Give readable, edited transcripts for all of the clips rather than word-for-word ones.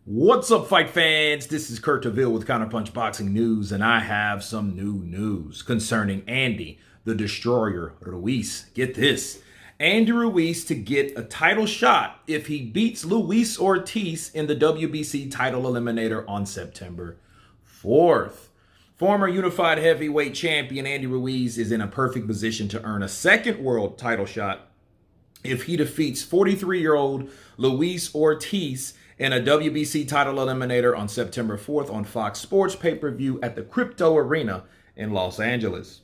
What's up, fight fans? This is Kurt DeVille with Counterpunch Boxing News, and I have some new news concerning Andy, the Destroyer Ruiz. Get this. Andy Ruiz to get a title shot if he beats Luis Ortiz in the WBC title eliminator on September 4th. Former unified heavyweight champion Andy Ruiz is in a perfect position to earn a second world title shot if he defeats 43-year-old Luis Ortiz in a WBC title eliminator on September 4th on Fox Sports pay-per-view at the Crypto Arena in Los Angeles.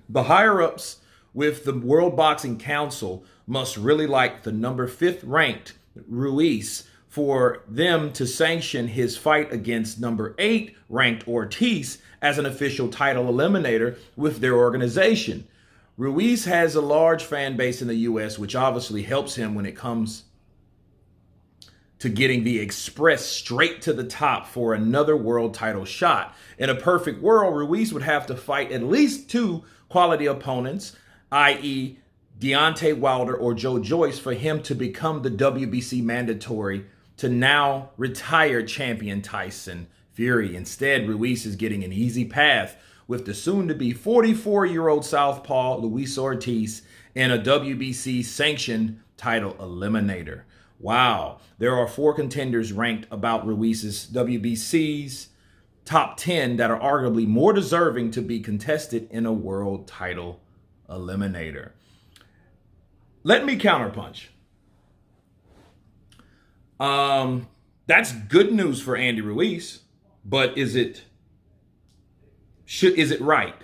The higher-ups with the World Boxing Council must really like the number 5th ranked Ruiz for them to sanction his fight against number 8 ranked Ortiz as an official title eliminator with their organization. Ruiz has a large fan base in the U.S., which obviously helps him when it comes to getting the express straight to the top for another world title shot. In a perfect world, Ruiz would have to fight at least 2 quality opponents, i.e. Deontay Wilder or Joe Joyce, for him to become the WBC mandatory to now retired champion Tyson Fury. Instead, Ruiz is getting an easy path with the soon-to-be 44-year-old southpaw Luis Ortiz in a WBC sanctioned title eliminator. Wow, there are 4 contenders ranked about Ruiz's WBC's top 10 that are arguably more deserving to be contested in a world title eliminator. Let me counterpunch. That's good news for Andy Ruiz, but is it right?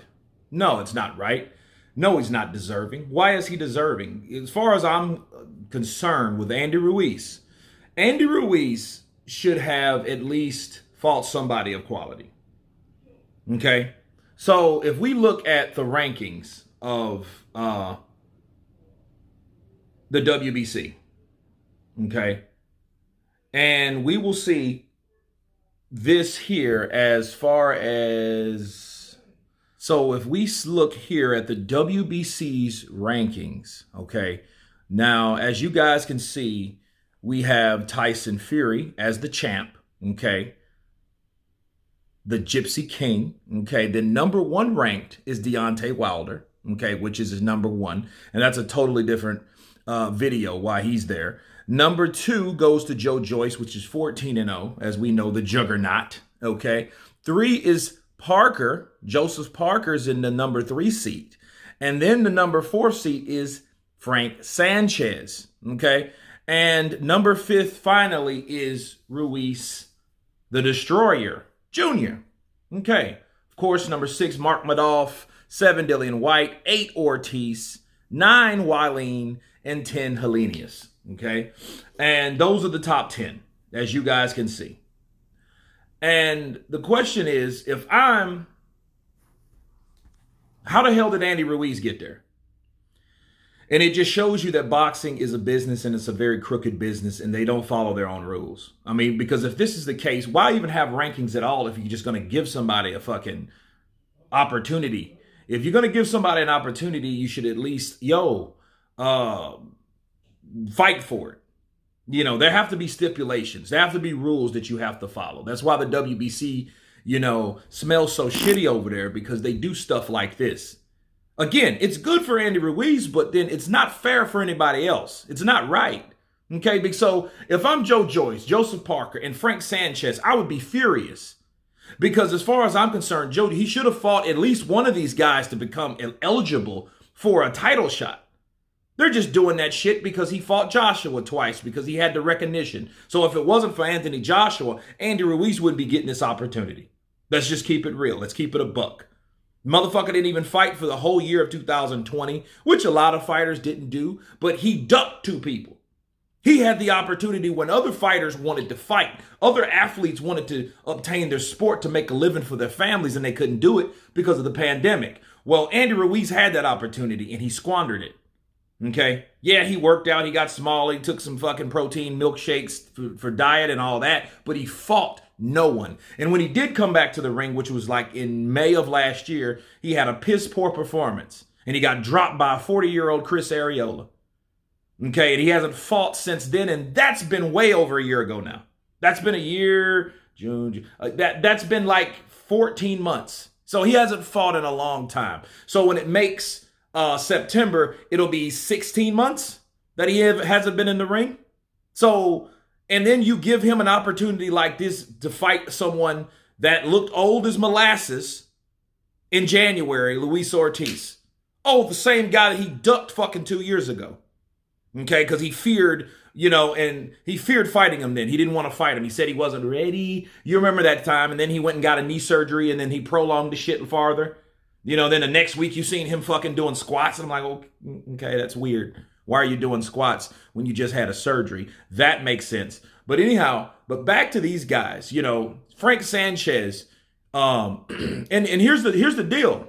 No, it's not right. No, he's not deserving. Why is he deserving? As far as I'm concerned with Andy Ruiz should have at least fought somebody of quality. Okay? So if we look at the rankings of the WBC, okay, and we will see this here as far as... So if we look here at the WBC's rankings, okay, now as you guys can see, we have Tyson Fury as the champ, okay, the Gypsy King, okay, the number 1 ranked is Deontay Wilder, okay, which is his number 1, and that's a totally different video why he's there. Number 2 goes to Joe Joyce, which is 14-0, as we know, the juggernaut, okay. 3 is Parker. Joseph Parker's in the number 3 seat. And then the number 4 seat is Frank Sanchez, okay? And number 5th, finally, is Ruiz, the Destroyer, Jr., okay? Of course, number 6, Mark Madoff, 7, Dillian White, 8, Ortiz, 9, Wileen, and 10, Helenius, okay? And those are the top 10, as you guys can see. And the question is, how the hell did Andy Ruiz get there? And it just shows you that boxing is a business, and it's a very crooked business, and they don't follow their own rules. I mean, because if this is the case, why even have rankings at all if you're just going to give somebody a fucking opportunity? If you're going to give somebody an opportunity, you should at least, fight for it. You know, there have to be stipulations. There have to be rules that you have to follow. That's why the WBC, smells so shitty over there, because they do stuff like this. Again, it's good for Andy Ruiz, but then it's not fair for anybody else. It's not right. Okay, so if I'm Joe Joyce, Joseph Parker, and Frank Sanchez, I would be furious. Because as far as I'm concerned, he should have fought at least one of these guys to become eligible for a title shot. They're just doing that shit because he fought Joshua twice, because he had the recognition. So if it wasn't for Anthony Joshua, Andy Ruiz wouldn't be getting this opportunity. Let's just keep it real. Let's keep it a buck. Motherfucker didn't even fight for the whole year of 2020, which a lot of fighters didn't do, but he ducked 2 people. He had the opportunity when other fighters wanted to fight. Other athletes wanted to obtain their sport to make a living for their families, and they couldn't do it because of the pandemic. Well, Andy Ruiz had that opportunity, and he squandered it. Okay? Yeah, he worked out. He got small. He took some fucking protein milkshakes for diet and all that. But he fought no one. And when he did come back to the ring, which was like in May of last year, he had a piss poor performance. And he got dropped by a 40-year-old Chris Arreola. Okay, and he hasn't fought since then, and that's been way over a year ago now. That's been a year, June, that's been like 14 months. So he hasn't fought in a long time. So when it makes September, it'll be 16 months that he hasn't been in the ring. So, and then you give him an opportunity like this to fight someone that looked old as molasses in January, Luis Ortiz. Oh, the same guy that he ducked fucking 2 years ago. Okay, because he feared, and he feared fighting him then. He didn't want to fight him. He said he wasn't ready. You remember that time, and then he went and got a knee surgery, and then he prolonged the shit farther. Then the next week you seen him fucking doing squats, and I'm like, oh, okay, that's weird. Why are you doing squats when you just had a surgery? That makes sense. But anyhow, back to these guys, Frank Sanchez, and here's the deal.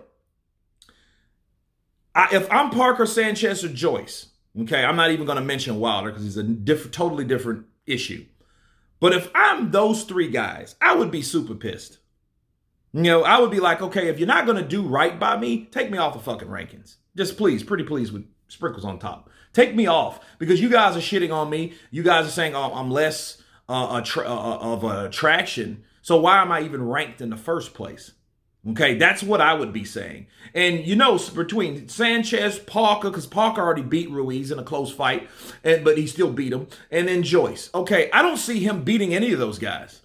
If I'm Parker, Sanchez, or Joyce, okay, I'm not even going to mention Wilder because he's a totally different issue. But if I'm those three guys, I would be super pissed. I would be like, okay, if you're not going to do right by me, take me off the fucking rankings. Just please, pretty please with sprinkles on top. Take me off because you guys are shitting on me. You guys are saying, oh, I'm less of an attraction. So why am I even ranked in the first place? Okay, that's what I would be saying. And between Sanchez, Parker, because Parker already beat Ruiz in a close fight, but he still beat him, and then Joyce. Okay, I don't see him beating any of those guys.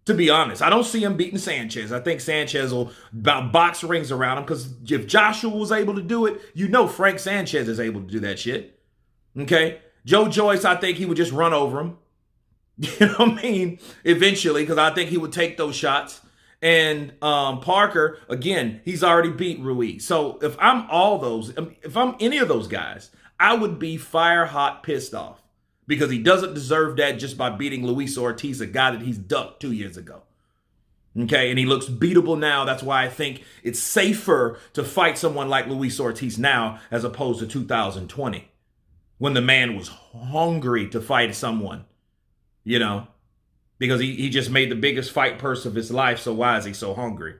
To be honest, I don't see him beating Sanchez. I think Sanchez will box rings around him because if Joshua was able to do it, Frank Sanchez is able to do that shit. Okay, Joe Joyce, I think he would just run over him. You know what I mean? Eventually, because I think he would take those shots. And Parker, again, he's already beat Ruiz. So if I'm any of those guys, I would be fire hot pissed off because he doesn't deserve that just by beating Luis Ortiz, a guy that he's ducked 2 years ago. Okay, and he looks beatable now. That's why I think it's safer to fight someone like Luis Ortiz now as opposed to 2020 when the man was hungry to fight someone, because he just made the biggest fight purse of his life. So why is he so hungry?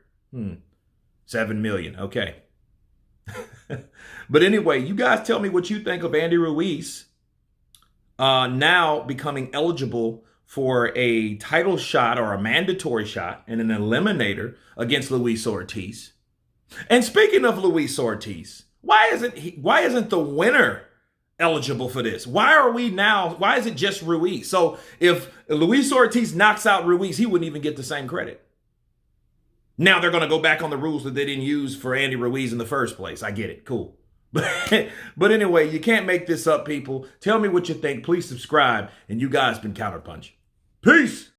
7 million. Okay. But anyway, you guys tell me what you think of Andy Ruiz now becoming eligible for a title shot or a mandatory shot and an eliminator against Luis Ortiz. And speaking of Luis Ortiz, why isn't the winner eligible for this? Why is it just Ruiz? So if Luis Ortiz knocks out Ruiz, he wouldn't even get the same credit. Now they're going to go back on the rules that they didn't use for Andy Ruiz in the first place. I get it. Cool. But anyway, you can't make this up, people. Tell me what you think. Please subscribe. And you guys been Counterpunch. Peace.